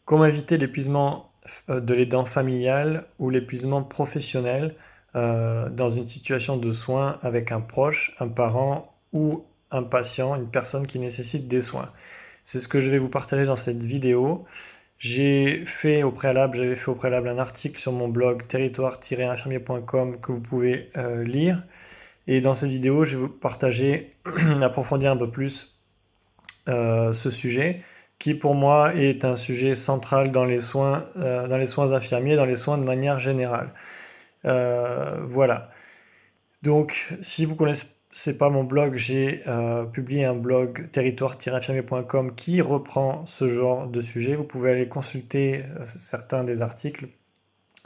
Comment éviter l'épuisement de l'aidant familial ou l'épuisement professionnel dans une situation de soins avec un proche, un parent ou un patient, une personne qui nécessite des soins. C'est ce que je vais vous partager dans cette vidéo. J'avais fait au préalable un article sur mon blog territoire-infirmier.com que vous pouvez lire. Et dans cette vidéo, je vais vous partager, approfondir un peu plus ce sujet, qui pour moi est un sujet central dans les soins infirmiers, dans les soins de manière générale. Voilà. Donc, si vous ne connaissez pas mon blog, j'ai publié un blog territoire-infirmier.com qui reprend ce genre de sujet. Vous pouvez aller consulter certains des articles.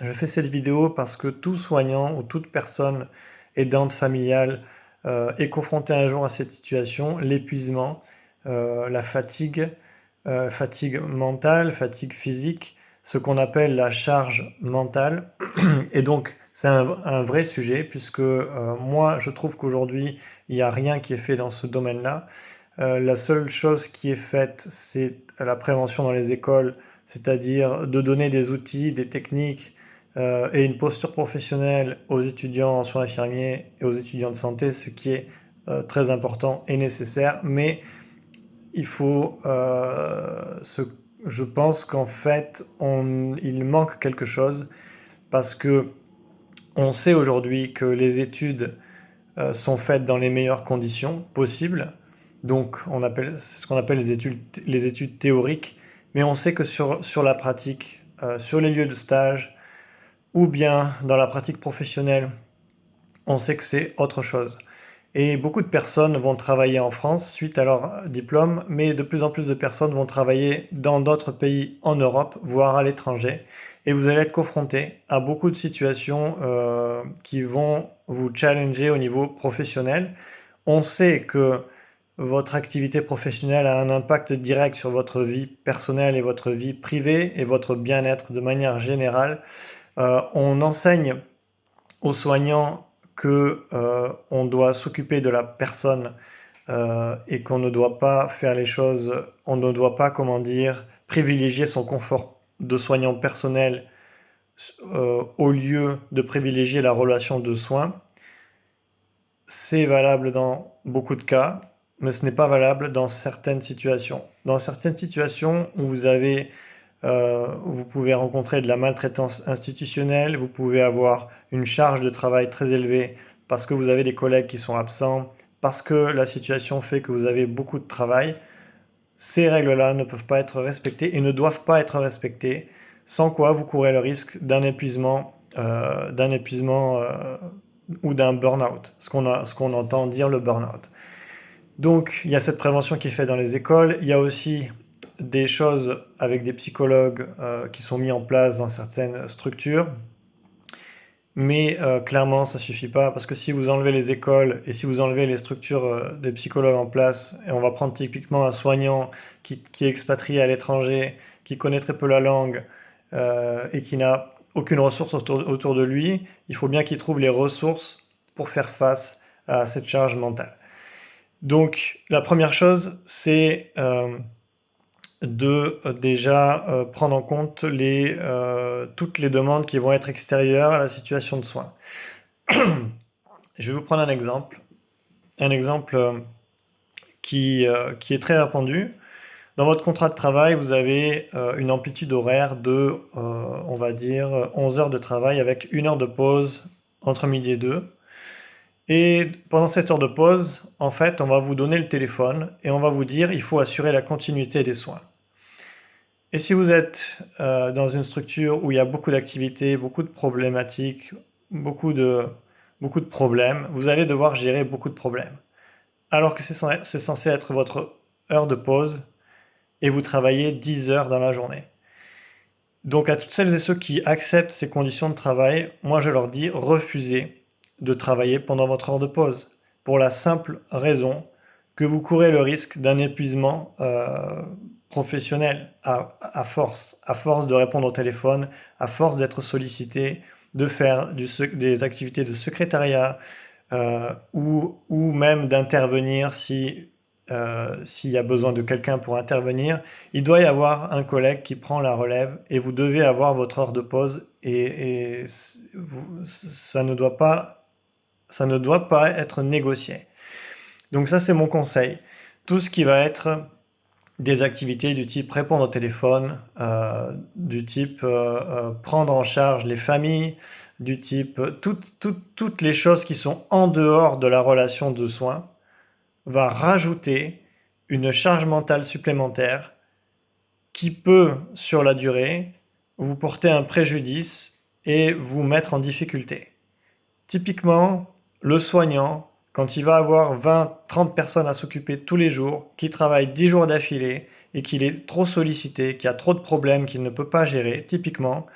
Je fais cette vidéo parce que tout soignant ou toute personne aidante familiale est confronté un jour à cette situation, l'épuisement, la fatigue, fatigue mentale, fatigue physique, ce qu'on appelle la charge mentale. Et donc, c'est un vrai sujet, puisque moi, je trouve qu'aujourd'hui, il n'y a rien qui est fait dans ce domaine-là. La seule chose qui est faite, c'est la prévention dans les écoles, c'est-à-dire de donner des outils, des techniques et une posture professionnelle aux étudiants en soins infirmiers et aux étudiants de santé, ce qui est très important et nécessaire. Mais il faut, je pense qu'en fait, il manque quelque chose parce que on sait aujourd'hui que les études sont faites dans les meilleures conditions possibles. Donc, c'est ce qu'on appelle les études théoriques. Mais on sait que sur la pratique, sur les lieux de stage, ou bien dans la pratique professionnelle, on sait que c'est autre chose. Et beaucoup de personnes vont travailler en France suite à leur diplôme, mais de plus en plus de personnes vont travailler dans d'autres pays en Europe, voire à l'étranger. Et vous allez être confronté à beaucoup de situations qui vont vous challenger au niveau professionnel. On sait que votre activité professionnelle a un impact direct sur votre vie personnelle et votre vie privée et votre bien-être de manière générale. On enseigne aux soignants que on doit s'occuper de la personne et qu'on ne doit pas faire les choses, on ne doit pas, comment dire, privilégier son confort de soignant personnel au lieu de privilégier la relation de soins. C'est valable dans beaucoup de cas, mais ce n'est pas valable dans certaines situations. Dans certaines situations où vous pouvez rencontrer de la maltraitance institutionnelle, vous pouvez avoir une charge de travail très élevée parce que vous avez des collègues qui sont absents, parce que la situation fait que vous avez beaucoup de travail. Ces règles-là ne peuvent pas être respectées et ne doivent pas être respectées, sans quoi vous courez le risque d'un épuisement ou d'un burn-out, ce qu'on entend dire le burn-out. Donc, il y a cette prévention qui est faite dans les écoles. Il y a aussi des choses avec des psychologues qui sont mis en place dans certaines structures. Mais clairement, ça suffit pas parce que si vous enlevez les écoles et si vous enlevez les structures des psychologues en place, et on va prendre typiquement un soignant qui est expatrié à l'étranger, qui connaît très peu la langue et qui n'a aucune ressource autour de lui, il faut bien qu'il trouve les ressources pour faire face à cette charge mentale. Donc, la première chose, c'est de déjà prendre en compte toutes les demandes qui vont être extérieures à la situation de soins. Je vais vous prendre un exemple qui est très répandu. Dans votre contrat de travail, vous avez une amplitude horaire de, on va dire, 11 heures de travail avec 1 heure de pause entre midi et 2. Et pendant cette heure de pause, en fait, on va vous donner le téléphone et on va vous dire il faut assurer la continuité des soins. Et si vous êtes dans une structure où il y a beaucoup d'activités, beaucoup de problématiques, beaucoup de problèmes, vous allez devoir gérer beaucoup de problèmes. Alors que c'est censé être votre heure de pause et vous travaillez 10 heures dans la journée. Donc à toutes celles et ceux qui acceptent ces conditions de travail, moi je leur dis refusez de travailler pendant votre heure de pause. Pour la simple raison que vous courez le risque d'un épuisement professionnel à force de répondre au téléphone, à force d'être sollicité, de faire des activités de secrétariat ou même d'intervenir si s'il y a besoin de quelqu'un pour intervenir, il doit y avoir un collègue qui prend la relève et vous devez avoir votre heure de pause et ça ne doit pas être négocié. Donc ça, c'est mon conseil. Tout ce qui va être des activités du type répondre au téléphone, du type prendre en charge les familles, du type toutes les choses qui sont en dehors de la relation de soins, va rajouter une charge mentale supplémentaire qui peut, sur la durée, vous porter un préjudice et vous mettre en difficulté. Typiquement, le soignant, quand il va avoir 20-30 personnes à s'occuper tous les jours, qui travaille 10 jours d'affilée et qu'il est trop sollicité, qu'il y a trop de problèmes qu'il ne peut pas gérer, typiquement,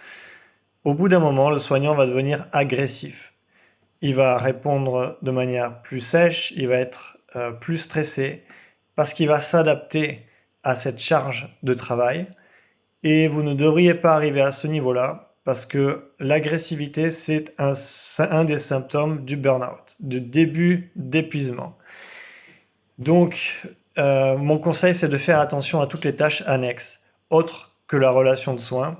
au bout d'un moment, le soignant va devenir agressif. Il va répondre de manière plus sèche, il va être plus stressé, parce qu'il va s'adapter à cette charge de travail. Et vous ne devriez pas arriver à ce niveau-là, parce que l'agressivité, c'est un des symptômes du burn-out, du début d'épuisement. Donc, mon conseil, c'est de faire attention à toutes les tâches annexes, autres que la relation de soins.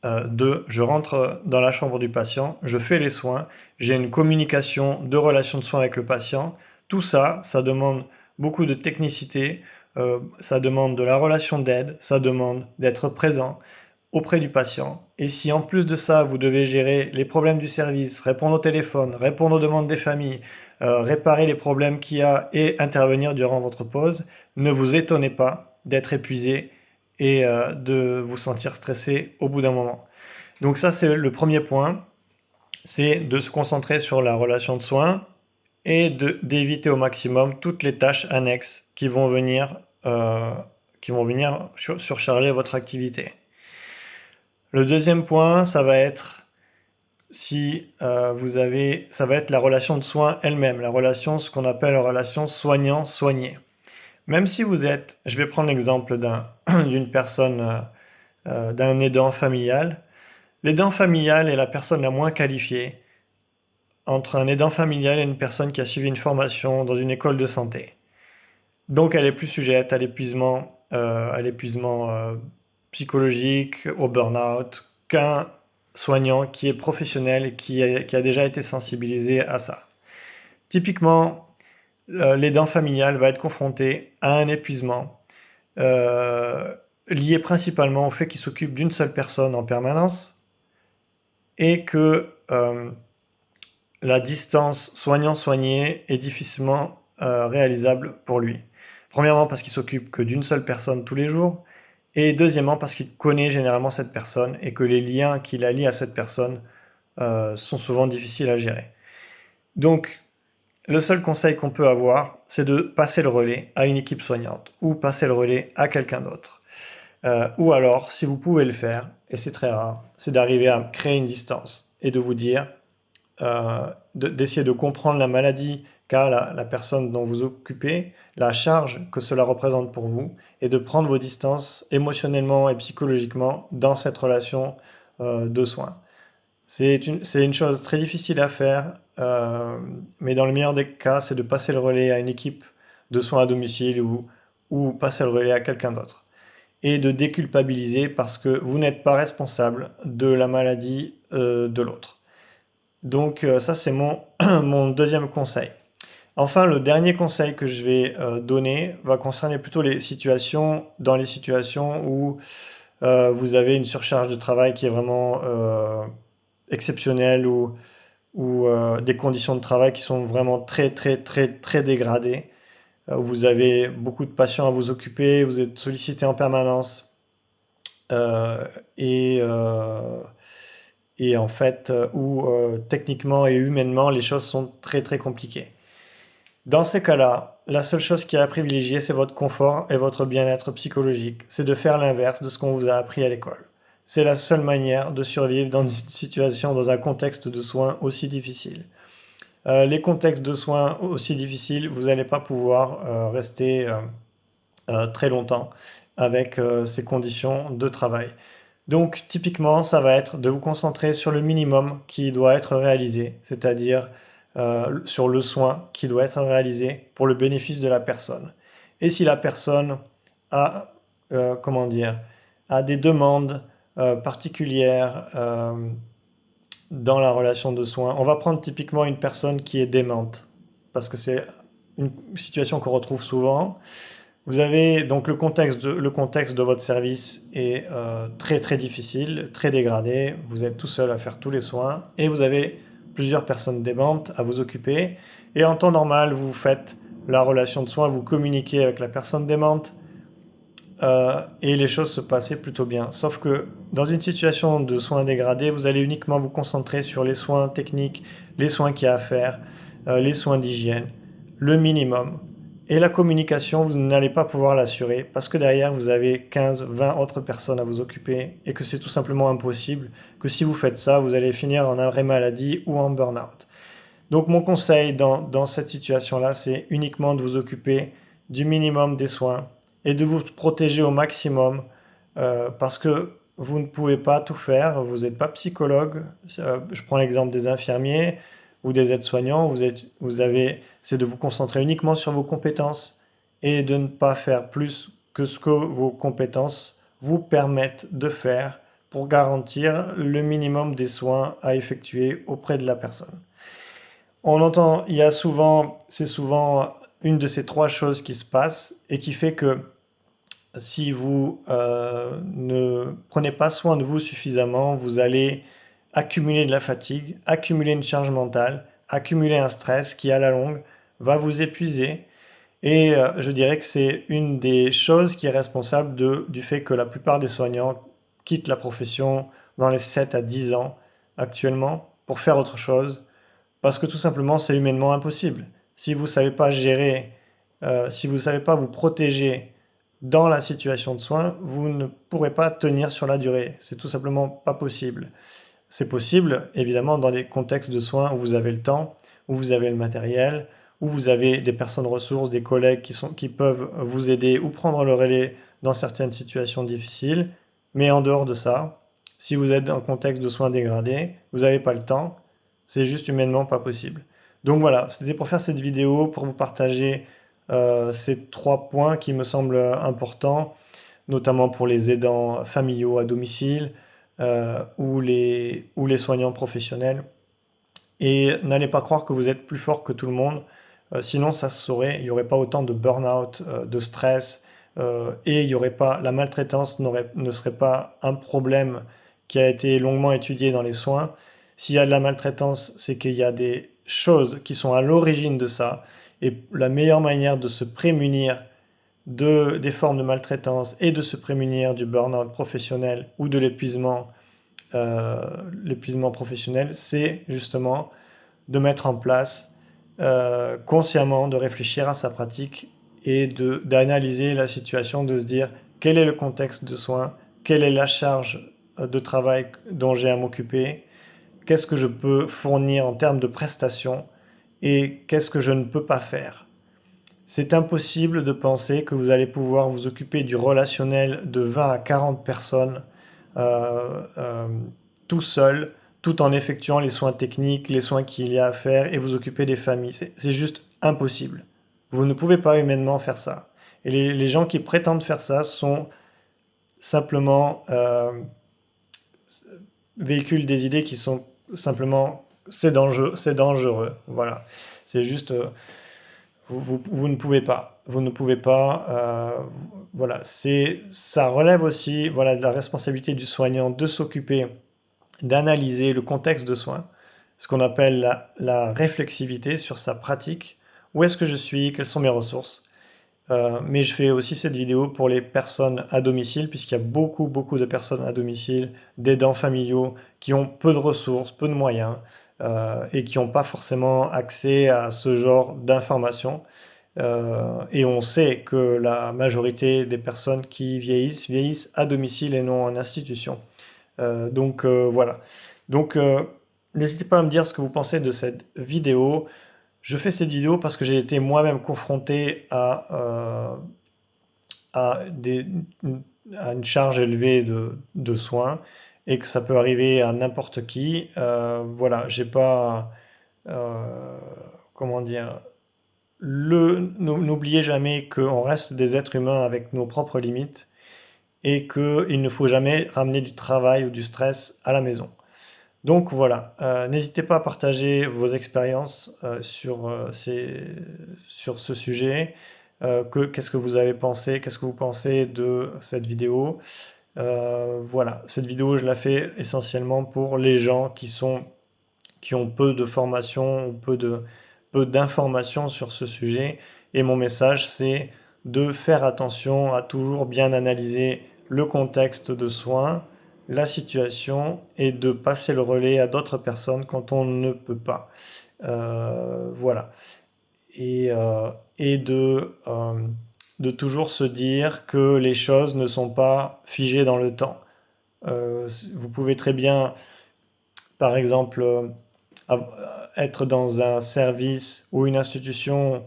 Je rentre dans la chambre du patient, je fais les soins, j'ai une communication de relation de soins avec le patient. Tout ça, ça demande beaucoup de technicité, ça demande de la relation d'aide, ça demande d'être présent auprès du patient. Et si en plus de ça, vous devez gérer les problèmes du service, répondre au téléphone, répondre aux demandes des familles, réparer les problèmes qu'il y a et intervenir durant votre pause, ne vous étonnez pas d'être épuisé et de vous sentir stressé au bout d'un moment. Donc ça, c'est le premier point, c'est de se concentrer sur la relation de soins et d'éviter au maximum toutes les tâches annexes qui vont venir surcharger votre activité. Le deuxième point, ça va être ça va être la relation de soins elle-même, ce qu'on appelle la relation soignant-soigné. Même si je vais prendre l'exemple d'une personne, d'un aidant familial. L'aidant familial est la personne la moins qualifiée entre un aidant familial et une personne qui a suivi une formation dans une école de santé. Donc elle est plus sujette à l'épuisement psychologique, au burn-out, qu'un soignant qui est professionnel et qui a déjà été sensibilisé à ça. Typiquement, l'aidant familial va être confronté à un épuisement lié principalement au fait qu'il s'occupe d'une seule personne en permanence et que la distance soignant-soigné est difficilement réalisable pour lui. Premièrement parce qu'il s'occupe que d'une seule personne tous les jours, et deuxièmement parce qu'il connaît généralement cette personne et que les liens qui la lient à cette personne sont souvent difficiles à gérer. Donc, le seul conseil qu'on peut avoir, c'est de passer le relais à une équipe soignante ou passer le relais à quelqu'un d'autre. Ou alors, si vous pouvez le faire, et c'est très rare, c'est d'arriver à créer une distance et de vous dire, d'essayer de comprendre la maladie qu'a la personne dont vous occupez, la charge que cela représente pour vous, et de prendre vos distances émotionnellement et psychologiquement dans cette relation de soins. C'est une chose très difficile à faire, mais dans le meilleur des cas, c'est de passer le relais à une équipe de soins à domicile ou passer le relais à quelqu'un d'autre. Et de déculpabiliser parce que vous n'êtes pas responsable de la maladie de l'autre. Donc ça, c'est mon deuxième conseil. Enfin, le dernier conseil que je vais donner va concerner plutôt les situations où vous avez une surcharge de travail qui est vraiment exceptionnelle ou des conditions de travail qui sont vraiment très, très, très, très dégradées. Vous avez beaucoup de patients à vous occuper, vous êtes sollicité en permanence et en fait, où techniquement et humainement, les choses sont très très compliquées. Dans ces cas-là, la seule chose qui est à privilégier, c'est votre confort et votre bien-être psychologique. C'est de faire l'inverse de ce qu'on vous a appris à l'école. C'est la seule manière de survivre dans une situation, dans un contexte de soins aussi difficile. Les contextes de soins aussi difficiles, vous n'allez pas pouvoir rester très longtemps avec ces conditions de travail. Donc typiquement, ça va être de vous concentrer sur le minimum qui doit être réalisé, c'est-à-dire sur le soin qui doit être réalisé pour le bénéfice de la personne. et si la personne a, comment dire, a des demandes particulières dans la relation de soins. On va prendre typiquement une personne qui est démente, parce que c'est une situation qu'on retrouve souvent. Vous avez donc le contexte de votre service est très très difficile, très dégradé. Vous êtes tout seul à faire tous les soins et vous avez plusieurs personnes démentes à vous occuper. Et en temps normal, vous faites la relation de soins, vous communiquez avec la personne démente et les choses se passaient plutôt bien. Sauf que dans une situation de soins dégradés, vous allez uniquement vous concentrer sur les soins techniques, les soins qu'il y a à faire, les soins d'hygiène, le minimum. Et la communication, vous n'allez pas pouvoir l'assurer parce que derrière, vous avez 15, 20 autres personnes à vous occuper et que c'est tout simplement impossible, que si vous faites ça, vous allez finir en arrêt maladie ou en burn-out. Donc mon conseil dans cette situation-là, c'est uniquement de vous occuper du minimum des soins et de vous protéger au maximum parce que vous ne pouvez pas tout faire, vous n'êtes pas psychologue. Je prends l'exemple des infirmiers ou des aides-soignants, c'est de vous concentrer uniquement sur vos compétences et de ne pas faire plus que ce que vos compétences vous permettent de faire pour garantir le minimum des soins à effectuer auprès de la personne. On entend, c'est souvent une de ces trois choses qui se passent et qui fait que si vous ne prenez pas soin de vous suffisamment, vous allez accumuler de la fatigue, accumuler une charge mentale, accumuler un stress qui à la longue va vous épuiser. Et je dirais que c'est une des choses qui est responsable du fait que la plupart des soignants quittent la profession dans les 7 à 10 ans actuellement pour faire autre chose parce que tout simplement, c'est humainement impossible. Si vous ne savez pas gérer, si vous ne savez pas vous protéger dans la situation de soins, vous ne pourrez pas tenir sur la durée. C'est tout simplement pas possible. C'est possible, évidemment, dans les contextes de soins où vous avez le temps, où vous avez le matériel, où vous avez des personnes ressources, des collègues qui peuvent vous aider ou prendre le relais dans certaines situations difficiles. Mais en dehors de ça, si vous êtes dans un contexte de soins dégradés, vous n'avez pas le temps, c'est juste humainement pas possible. Donc voilà, c'était pour faire cette vidéo, pour vous partager ces trois points qui me semblent importants, notamment pour les aidants familiaux à domicile ou les soignants professionnels. Et n'allez pas croire que vous êtes plus fort que tout le monde, sinon ça se saurait, il n'y aurait pas autant de burn-out, de stress, et il y aurait pas, la maltraitance ne serait pas un problème qui a été longuement étudié dans les soins. S'il y a de la maltraitance, c'est qu'il y a des choses qui sont à l'origine de ça, et la meilleure manière de se prémunir des formes de maltraitance et de se prémunir du burn-out professionnel ou de l'épuisement professionnel, c'est justement de mettre en place consciemment, de réfléchir à sa pratique et d'analyser la situation, de se dire quel est le contexte de soins, quelle est la charge de travail dont j'ai à m'occuper, qu'est-ce que je peux fournir en termes de prestations et qu'est-ce que je ne peux pas faire. C'est impossible de penser que vous allez pouvoir vous occuper du relationnel de 20 à 40 personnes euh, euh, tout seul, tout en effectuant les soins techniques, les soins qu'il y a à faire et vous occuper des familles. C'est juste impossible. Vous ne pouvez pas humainement faire ça. Et les gens qui prétendent faire ça sont simplement véhiculent des idées qui sont simplement c'est dangereux. Voilà. C'est juste vous ne pouvez pas. Vous ne pouvez pas. Voilà. Ça relève aussi voilà, de la responsabilité du soignant de s'occuper, d'analyser le contexte de soins, ce qu'on appelle la réflexivité sur sa pratique. Où est-ce que je suis? Quelles sont mes ressources? Mais je fais aussi cette vidéo pour les personnes à domicile, puisqu'il y a beaucoup, beaucoup de personnes à domicile, d'aidants familiaux, qui ont peu de ressources, peu de moyens, et qui n'ont pas forcément accès à ce genre d'informations. Et on sait que la majorité des personnes qui vieillissent à domicile et non en institution. Donc voilà. Donc n'hésitez pas à me dire ce que vous pensez de cette vidéo. Je fais cette vidéo parce que j'ai été moi-même confronté à, des- à une charge élevée de soins et que ça peut arriver à n'importe qui. Voilà, j'ai pas, comment dire, n'oubliez jamais qu'on reste des êtres humains avec nos propres limites et qu'il ne faut jamais ramener du travail ou du stress à la maison. Donc voilà, n'hésitez pas à partager vos expériences sur ce sujet. Qu'est-ce que vous avez pensé? Qu'est-ce que vous pensez de cette vidéo? Voilà, cette vidéo, je la fais essentiellement pour les gens qui ont peu de formation ou peu d'informations sur ce sujet. Et mon message, c'est de faire attention à toujours bien analyser le contexte de soins, la situation, et de passer le relais à d'autres personnes quand on ne peut pas. Voilà. Et de toujours se dire que les choses ne sont pas figées dans le temps. Vous pouvez très bien, par exemple, être dans un service ou une institution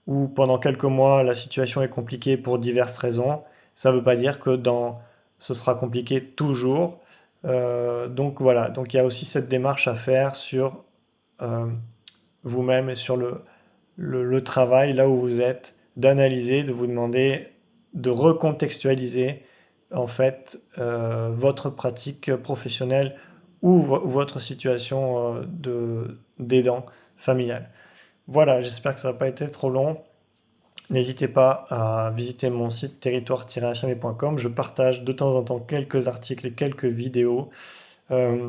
où pendant quelques mois la situation est compliquée pour diverses raisons. Ça ne veut pas dire que ce sera compliqué toujours. Donc voilà, donc il y a aussi cette démarche à faire sur euh, vous-même et sur le travail, là où vous êtes, d'analyser, de vous demander, de recontextualiser en fait votre pratique professionnelle ou votre situation d'aidant familial. Voilà, j'espère que ça n'a pas été trop long. N'hésitez pas à visiter mon site territoire-infirmier.com. Je partage de temps en temps quelques articles et quelques vidéos. Euh,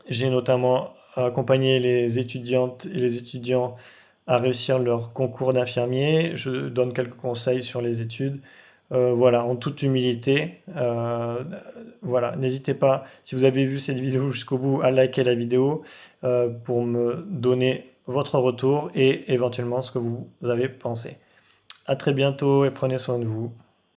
j'ai notamment accompagné les étudiantes et les étudiants à réussir leur concours d'infirmier. Je donne quelques conseils sur les études. Voilà, en toute humilité. Voilà, n'hésitez pas, si vous avez vu cette vidéo jusqu'au bout, à liker la vidéo pour me donner votre retour et éventuellement ce que vous avez pensé. À très bientôt et prenez soin de vous.